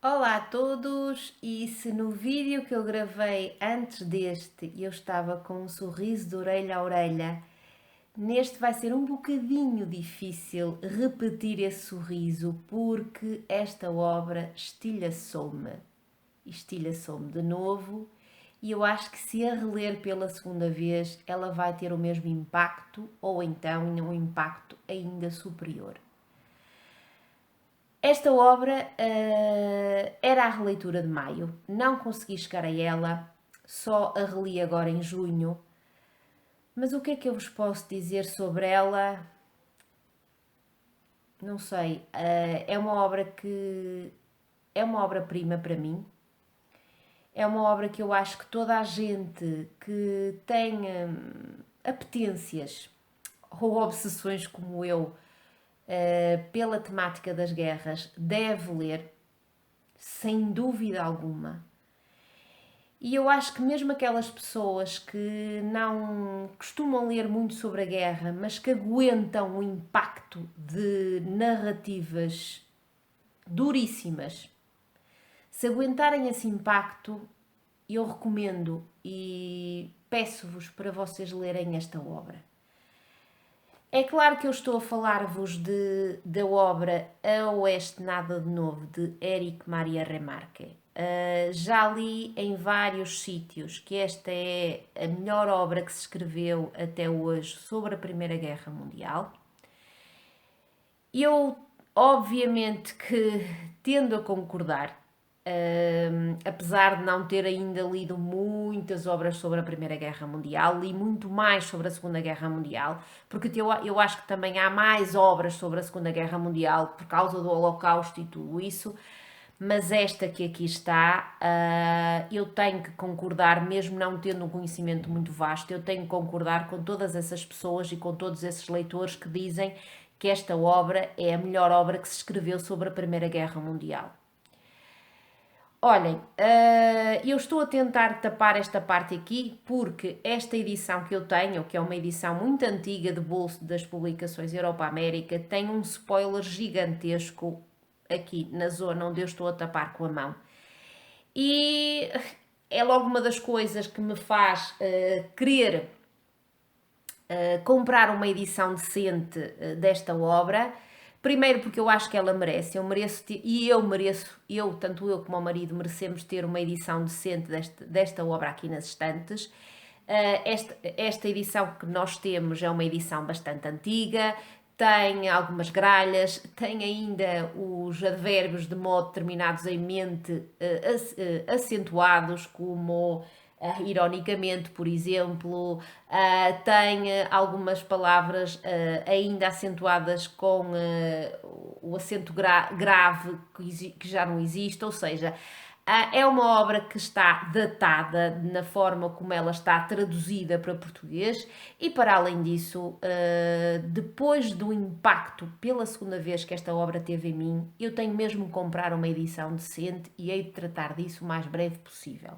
Olá a todos, e se no vídeo que eu gravei antes deste eu estava com um sorriso de orelha a orelha, neste vai ser um bocadinho difícil repetir esse sorriso porque esta obra estilhaçou-me de novo, e eu acho que se a reler pela segunda vez ela vai ter o mesmo impacto ou então um impacto ainda superior. Esta obra era a releitura de maio, não consegui chegar a ela, só a reli agora em junho. Mas o que é que eu vos posso dizer sobre ela? Não sei. É uma obra que é uma obra-prima para mim. É uma obra que eu acho que toda a gente que tenha apetências ou obsessões como eu pela temática das guerras deve ler, sem dúvida alguma. E eu acho que mesmo aquelas pessoas que não costumam ler muito sobre a guerra, mas que aguentam o impacto de narrativas duríssimas, se aguentarem esse impacto, eu recomendo e peço-vos para vocês lerem esta obra. É claro que eu estou a falar-vos da obra A Oeste Nada de Novo, de Éric Maria Remarque. Já li em vários sítios que esta é a melhor obra que se escreveu até hoje sobre a Primeira Guerra Mundial. Eu, obviamente, que tendo a concordar, apesar de não ter ainda lido muitas obras sobre a Primeira Guerra Mundial, li muito mais sobre a Segunda Guerra Mundial, porque eu acho que também há mais obras sobre a Segunda Guerra Mundial por causa do Holocausto e tudo isso, mas esta que aqui está, eu tenho que concordar, mesmo não tendo um conhecimento muito vasto, eu tenho que concordar com todas essas pessoas e com todos esses leitores que dizem que esta obra é a melhor obra que se escreveu sobre a Primeira Guerra Mundial. Olhem, eu estou a tentar tapar esta parte aqui porque esta edição que eu tenho, que é uma edição muito antiga de bolso das publicações Europa-América, tem um spoiler gigantesco aqui na zona onde eu estou a tapar com a mão. E é logo uma das coisas que me faz querer comprar uma edição decente desta obra. Primeiro porque eu acho que ela merece, tanto eu como o marido, merecemos ter uma edição decente desta obra aqui nas estantes. Esta edição que nós temos é uma edição bastante antiga, tem algumas gralhas, tem ainda os advérbios de modo terminados em mente acentuados, como ironicamente, por exemplo, tem algumas palavras ainda acentuadas com o acento grave que já não existe, ou seja, é uma obra que está datada na forma como ela está traduzida para português e, para além disso, depois do impacto pela segunda vez que esta obra teve em mim, eu tenho mesmo que comprar uma edição decente e hei de tratar disso o mais breve possível.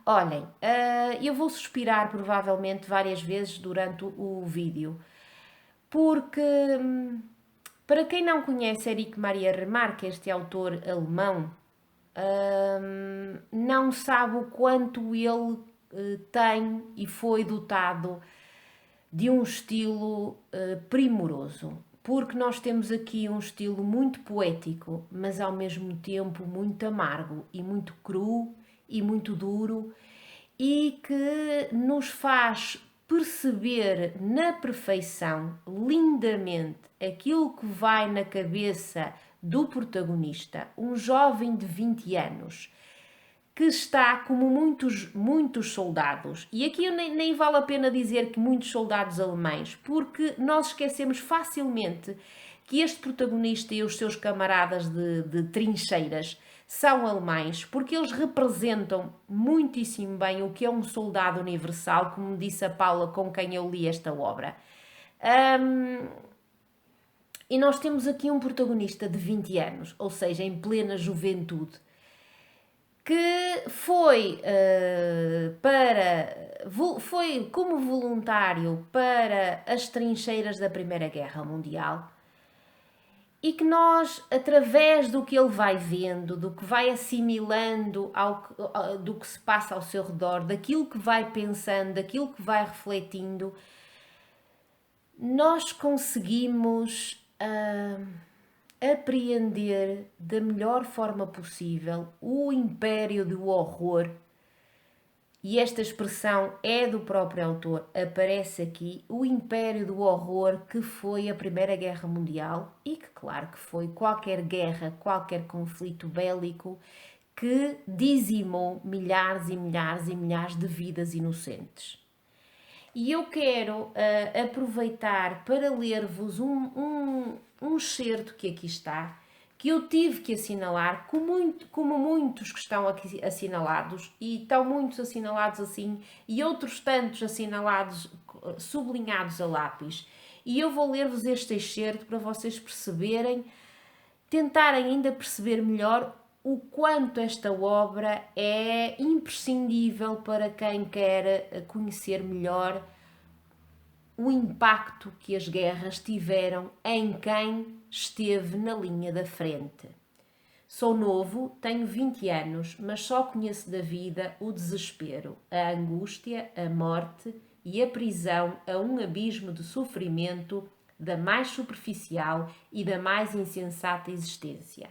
Olhem, eu vou suspirar provavelmente várias vezes durante o vídeo, porque para quem não conhece Erich Maria Remarque, este autor alemão, não sabe o quanto ele tem e foi dotado de um estilo primoroso. Porque nós temos aqui um estilo muito poético, mas ao mesmo tempo muito amargo e muito cru e muito duro, e que nos faz perceber na perfeição, lindamente, aquilo que vai na cabeça do protagonista, um jovem de 20 anos, que está como muitos soldados. E aqui nem vale a pena dizer que muitos soldados alemães, porque nós esquecemos facilmente que este protagonista e os seus camaradas de trincheiras são alemães, porque eles representam muitíssimo bem o que é um soldado universal, como disse a Paula com quem eu li esta obra. E nós temos aqui um protagonista de 20 anos, ou seja, em plena juventude, que foi como voluntário para as trincheiras da Primeira Guerra Mundial e que nós, através do que ele vai vendo, do que vai assimilando do que se passa ao seu redor, daquilo que vai pensando, daquilo que vai refletindo, nós conseguimos apreender da melhor forma possível o império do horror. E esta expressão é do próprio autor, aparece aqui, o império do horror que foi a Primeira Guerra Mundial e que, claro, que foi qualquer guerra, qualquer conflito bélico que dizimou milhares e milhares e milhares de vidas inocentes. E eu quero aproveitar para ler-vos um excerto que aqui está, que eu tive que assinalar, como muitos que estão aqui assinalados, e estão muitos assinalados assim, e outros tantos assinalados, sublinhados a lápis. E eu vou ler-vos este excerto para vocês perceberem, tentarem ainda perceber melhor o quanto esta obra é imprescindível para quem quer conhecer melhor o impacto que as guerras tiveram em quem esteve na linha da frente. Sou novo, tenho 20 anos, mas só conheço da vida o desespero, a angústia, a morte e a prisão a um abismo de sofrimento da mais superficial e da mais insensata existência.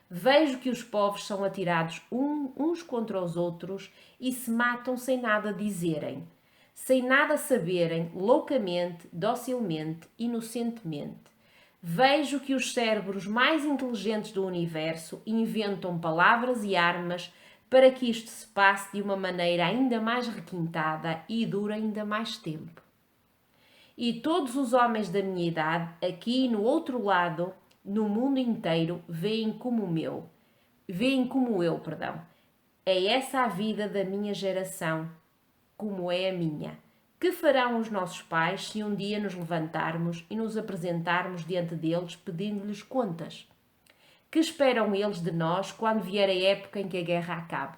Vejo que os povos são atirados uns contra os outros e se matam sem nada dizerem, sem nada saberem, loucamente, docilmente, inocentemente. Vejo que os cérebros mais inteligentes do universo inventam palavras e armas para que isto se passe de uma maneira ainda mais requintada e dure ainda mais tempo. E todos os homens da minha idade, aqui e no outro lado, no mundo inteiro, veem como eu. É essa a vida da minha geração, como é a minha. Que farão os nossos pais se um dia nos levantarmos e nos apresentarmos diante deles pedindo-lhes contas? Que esperam eles de nós quando vier a época em que a guerra acabe?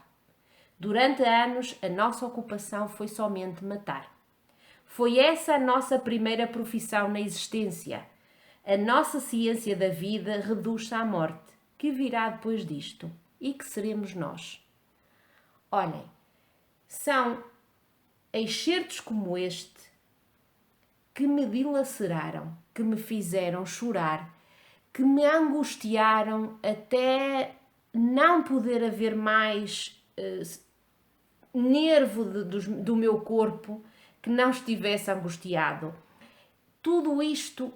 Durante anos, a nossa ocupação foi somente matar. Foi essa a nossa primeira profissão na existência. A nossa ciência da vida reduz-se à morte. Que virá depois disto? E que seremos nós? Olhem, são excertos como este que me dilaceraram, que me fizeram chorar, que me angustiaram até não poder haver mais nervo do meu corpo que não estivesse angustiado. Tudo isto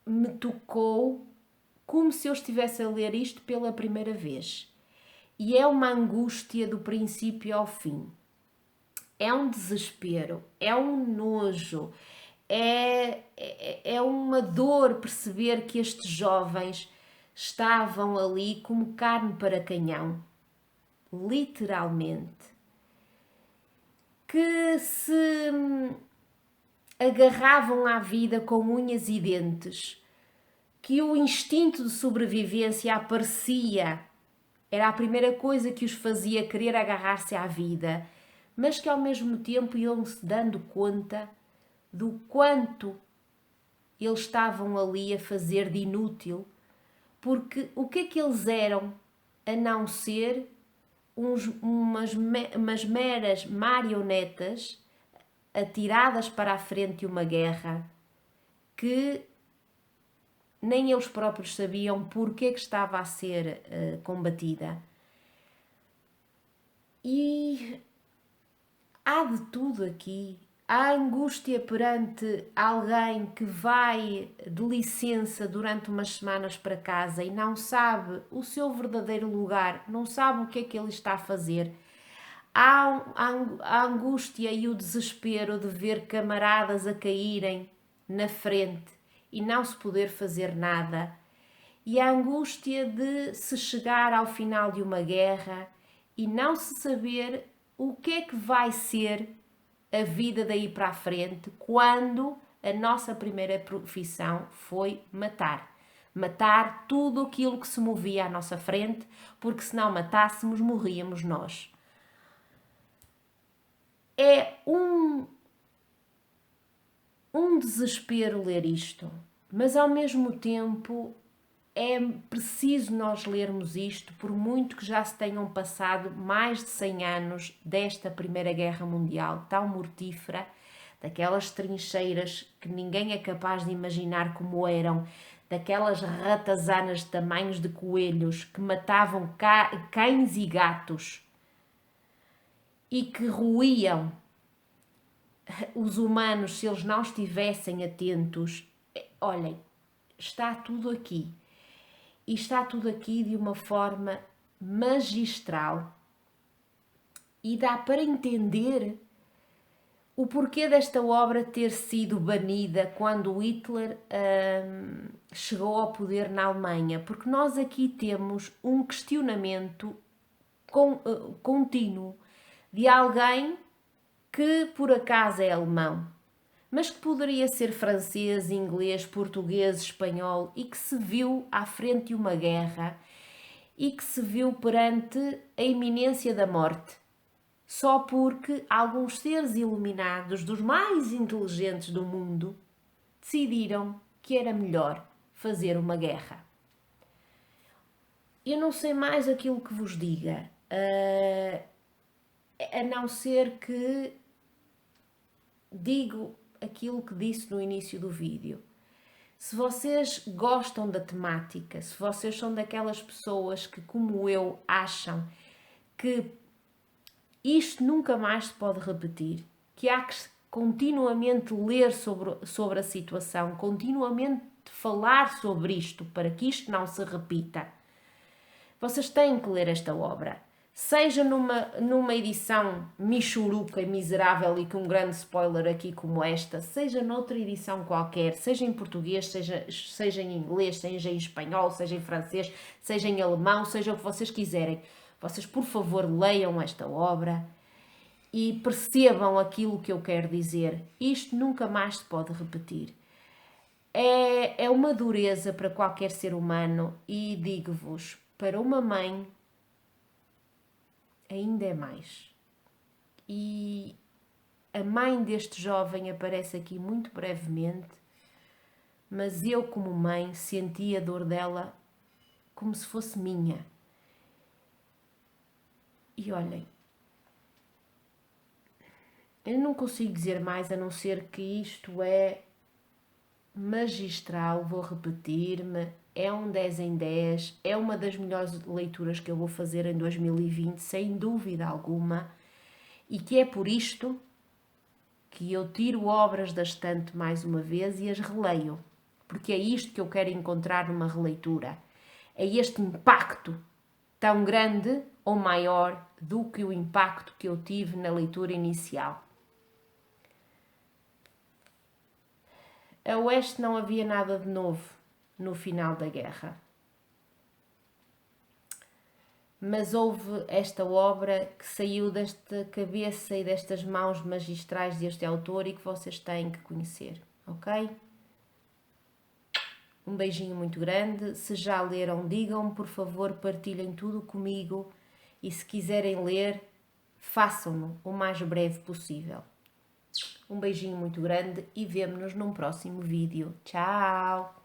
me tocou como se eu estivesse a ler isto pela primeira vez. E é uma angústia do princípio ao fim. É um desespero, é um nojo, é uma dor perceber que estes jovens estavam ali como carne para canhão, literalmente, que se agarravam à vida com unhas e dentes, que o instinto de sobrevivência aparecia, era a primeira coisa que os fazia querer agarrar-se à vida, mas que ao mesmo tempo iam-se dando conta do quanto eles estavam ali a fazer de inútil, porque o que é que eles eram a não ser umas meras marionetas atiradas para a frente de uma guerra que nem eles próprios sabiam porque é que estava a ser combatida. E há de tudo aqui. Há angústia perante alguém que vai de licença durante umas semanas para casa e não sabe o seu verdadeiro lugar, não sabe o que é que ele está a fazer. Há a angústia e o desespero de ver camaradas a caírem na frente e não se poder fazer nada. E a angústia de se chegar ao final de uma guerra e não se saber o que é que vai ser a vida daí para a frente quando a nossa primeira profissão foi matar. Matar tudo aquilo que se movia à nossa frente, porque se não matássemos, morríamos nós. É um desespero ler isto, mas ao mesmo tempo é preciso nós lermos isto, por muito que já se tenham passado mais de 100 anos desta Primeira Guerra Mundial, tão mortífera, daquelas trincheiras que ninguém é capaz de imaginar como eram, daquelas ratazanas de tamanhos de coelhos que matavam cães e gatos e que roíam os humanos se eles não estivessem atentos. Olhem, está tudo aqui. E está tudo aqui de uma forma magistral. E dá para entender o porquê desta obra ter sido banida quando Hitler chegou ao poder na Alemanha. Porque nós aqui temos um questionamento contínuo de alguém que por acaso é alemão, mas que poderia ser francês, inglês, português, espanhol e que se viu à frente de uma guerra e que se viu perante a iminência da morte, só porque alguns seres iluminados, dos mais inteligentes do mundo, decidiram que era melhor fazer uma guerra. Eu não sei mais aquilo que vos diga, a não ser que digo aquilo que disse no início do vídeo. Se vocês gostam da temática, se vocês são daquelas pessoas que, como eu, acham que isto nunca mais se pode repetir, que há que continuamente ler sobre a situação, continuamente falar sobre isto para que isto não se repita, vocês têm que ler esta obra. Seja numa edição michuruca e miserável e com um grande spoiler aqui como esta, seja noutra edição qualquer, seja em português, seja em inglês, seja em espanhol, seja em francês, seja em alemão, seja o que vocês quiserem. Vocês, por favor, leiam esta obra e percebam aquilo que eu quero dizer. Isto nunca mais se pode repetir. É uma dureza para qualquer ser humano e digo-vos, para uma mãe ainda é mais. E a mãe deste jovem aparece aqui muito brevemente, mas eu, como mãe, senti a dor dela como se fosse minha. E olhem, eu não consigo dizer mais a não ser que isto é magistral, vou repetir-me, é um 10 em 10, é uma das melhores leituras que eu vou fazer em 2020, sem dúvida alguma, e que é por isto que eu tiro obras da estante mais uma vez e as releio, porque é isto que eu quero encontrar numa releitura, é este impacto tão grande ou maior do que o impacto que eu tive na leitura inicial. A Oeste não havia nada de novo no final da guerra. Mas houve esta obra que saiu desta cabeça e destas mãos magistrais deste autor e que vocês têm que conhecer, ok? Um beijinho muito grande. Se já leram, digam, por favor, partilhem tudo comigo e se quiserem ler, façam-no o mais breve possível. Um beijinho muito grande e vemo-nos num próximo vídeo. Tchau!